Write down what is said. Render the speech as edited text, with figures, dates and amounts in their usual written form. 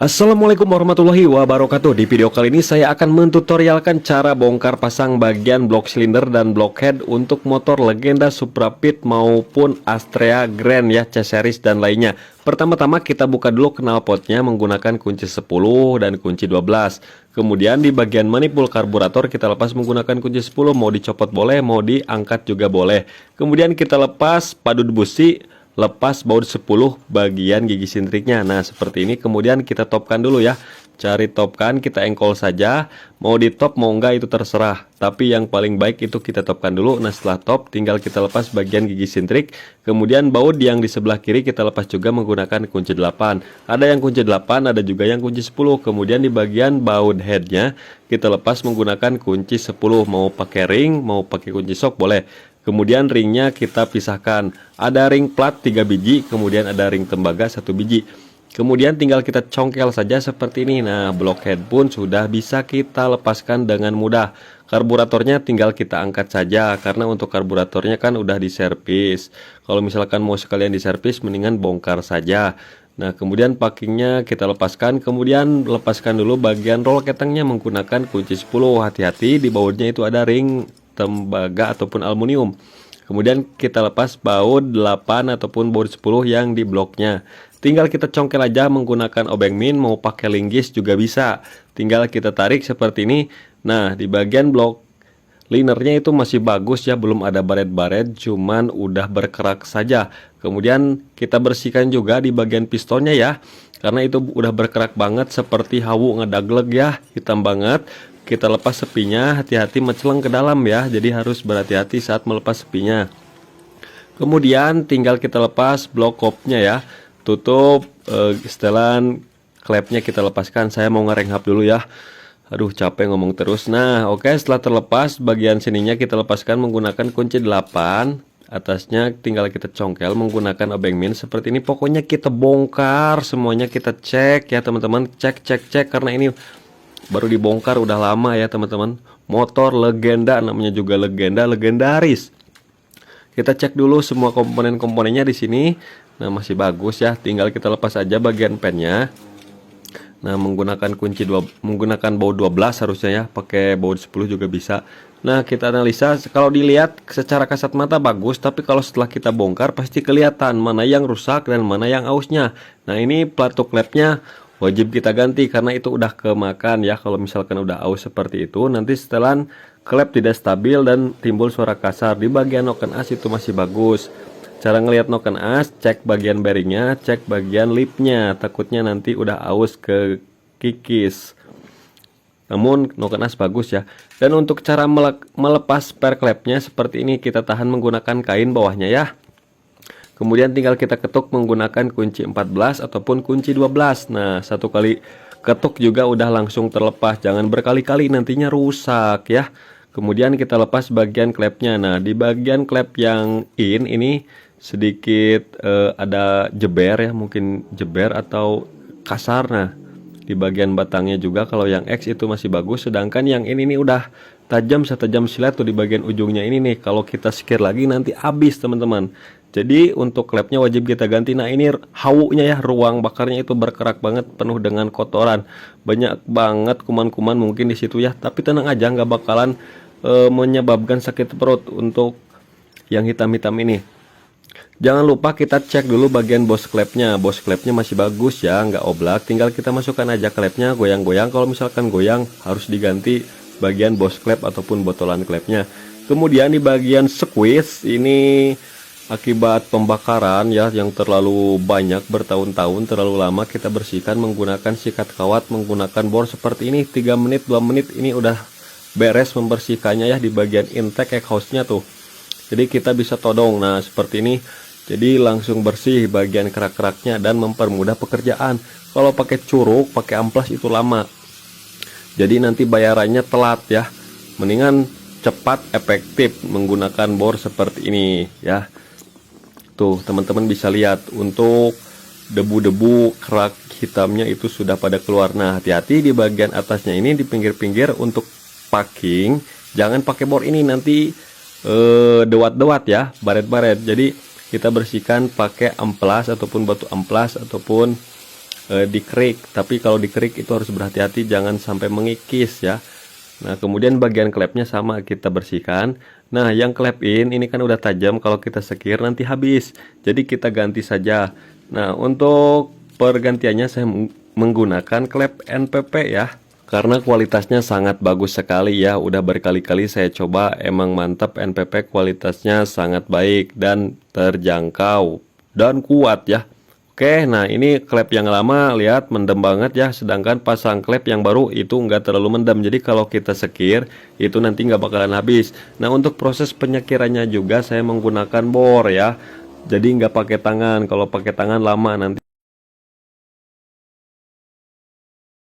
Assalamualaikum warahmatullahi wabarakatuh. Di video kali ini saya akan mentutorialkan cara bongkar pasang bagian blok silinder dan blockhead untuk motor Legenda Supra Pit maupun Astrea Grand ya, C-Series dan lainnya. Pertama-tama kita buka dulu knalpotnya menggunakan kunci 10 dan kunci 12. Kemudian di bagian manifold karburator kita lepas menggunakan kunci 10, mau dicopot boleh, mau diangkat juga boleh. Kemudian kita lepas padud busi, lepas baut 10 bagian gigi sintriknya. Nah seperti ini. Kemudian kita topkan dulu ya. Cari topkan, kita engkol saja. Mau di top mau enggak itu terserah, tapi yang paling baik itu kita topkan dulu. Nah setelah top tinggal kita lepas bagian gigi sintrik. Kemudian baut yang di sebelah kiri kita lepas juga menggunakan kunci 8. Ada yang kunci 8, ada juga yang kunci 10. Kemudian di bagian baut headnya kita lepas menggunakan kunci 10. Mau pakai ring, mau pakai kunci sok boleh. Kemudian ringnya kita pisahkan. Ada ring plat 3 biji, kemudian ada ring tembaga 1 biji. Kemudian tinggal kita congkel saja seperti ini. Nah, blockhead pun sudah bisa kita lepaskan dengan mudah. Karburatornya tinggal kita angkat saja, karena untuk karburatornya kan udah diservis. Kalau misalkan mau sekalian diservis, mendingan bongkar saja. Nah, kemudian packingnya kita lepaskan. Kemudian lepaskan dulu bagian roll ketengnya menggunakan kunci 10. Hati-hati, di bautnya itu ada ring tembaga ataupun aluminium. Kemudian kita lepas baut 8 ataupun baut 10 yang di bloknya. Tinggal kita congkel aja menggunakan obeng min, mau pakai linggis juga bisa. Tinggal kita tarik seperti ini. Nah, di bagian blok linernya itu masih bagus ya, belum ada baret-baret, cuman udah berkerak saja. Kemudian kita bersihkan juga di bagian pistonnya ya, karena itu udah berkerak banget seperti hawu ngedagleg ya, hitam banget. Kita lepas sepinya, hati-hati menceleng ke dalam ya, jadi harus berhati-hati saat melepas sepinya. Kemudian tinggal kita lepas blok kopnya ya, tutup setelan klepnya kita lepaskan. Saya mau ngerenghap dulu ya, aduh capek ngomong terus. Nah oke, setelah terlepas bagian sininya kita lepaskan menggunakan kunci 8. Atasnya tinggal kita congkel menggunakan obeng min seperti ini. Pokoknya kita bongkar semuanya, kita cek ya teman-teman, cek karena ini baru dibongkar udah lama ya teman-teman. Motor legenda, namanya juga legenda, legendaris. Kita cek dulu semua komponen-komponennya di sini. Nah masih bagus ya, tinggal kita lepas aja bagian pennya. Nah menggunakan kunci menggunakan baut 12 harusnya ya, pakai baut 10 juga bisa. Nah kita analisa, kalau dilihat secara kasat mata bagus, tapi kalau setelah kita bongkar pasti kelihatan mana yang rusak dan mana yang ausnya. Nah ini pelatuk klepnya wajib kita ganti karena itu udah kemakan ya. Kalau misalkan udah aus seperti itu, nanti setelan klep tidak stabil dan timbul suara kasar. Di bagian noken as itu masih bagus. Cara ngelihat noken as, cek bagian bearingnya, cek bagian lipnya, takutnya nanti udah aus ke kikis. Namun noken as bagus ya. Dan untuk cara melepas spare klepnya seperti ini, kita tahan menggunakan kain bawahnya ya. Kemudian tinggal kita ketuk menggunakan kunci 14 ataupun kunci 12. Nah, satu kali ketuk juga udah langsung terlepas. Jangan berkali-kali, nantinya rusak ya. Kemudian kita lepas bagian klepnya. Nah, di bagian klep yang ini sedikit ada jeber ya, mungkin jeber atau kasar. Nah, di bagian batangnya juga kalau yang X itu masih bagus, sedangkan yang ini udah tajam setajam silet tuh di bagian ujungnya ini nih. Kalau kita sikir lagi nanti habis teman-teman. Jadi untuk klepnya wajib kita ganti. Nah ini hawunya ya, ruang bakarnya itu berkerak banget, penuh dengan kotoran, banyak banget kuman-kuman mungkin di situ ya. Tapi tenang aja, nggak bakalan menyebabkan sakit perut untuk yang hitam-hitam ini. Jangan lupa kita cek dulu bagian bos klepnya. Bos klepnya masih bagus ya, nggak oblak. Tinggal kita masukkan aja klepnya, goyang-goyang. Kalau misalkan goyang harus diganti bagian bos klep ataupun botolan klepnya. Kemudian di bagian squeeze ini akibat pembakaran ya yang terlalu banyak, bertahun-tahun terlalu lama, kita bersihkan menggunakan sikat kawat, menggunakan bor seperti ini. 3 menit 2 menit ini udah beres membersihkannya ya di bagian intake exhaustnya tuh. Jadi kita bisa todong. Nah seperti ini, jadi langsung bersih bagian kerak-keraknya dan mempermudah pekerjaan. Kalau pakai curug, pakai amplas itu lama, jadi nanti bayarannya telat ya. Mendingan cepat efektif menggunakan bor seperti ini ya. Tuh teman-teman bisa lihat untuk debu-debu kerak hitamnya itu sudah pada keluar. Nah hati-hati di bagian atasnya ini, di pinggir-pinggir untuk packing jangan pakai bor ini, nanti dewat-dewat ya, baret-baret. Jadi kita bersihkan pakai amplas ataupun batu amplas ataupun dikerik, tapi kalau dikerik itu harus berhati-hati jangan sampai mengikis ya. Nah, kemudian bagian klepnya sama kita bersihkan. Nah, yang klep ini kan udah tajam, kalau kita sekir nanti habis. Jadi kita ganti saja. Nah, untuk pergantiannya saya menggunakan klep NPP ya. Karena kualitasnya sangat bagus sekali ya. Udah berkali-kali saya coba, emang mantap, NPP kualitasnya sangat baik dan terjangkau dan kuat ya. Oke, nah ini klep yang lama lihat mendem banget ya, sedangkan pasang klep yang baru itu nggak terlalu mendem. Jadi kalau kita sekir itu nanti nggak bakalan habis. Nah, untuk proses penyekirannya juga saya menggunakan bor ya. Jadi nggak pakai tangan. Kalau pakai tangan lama nanti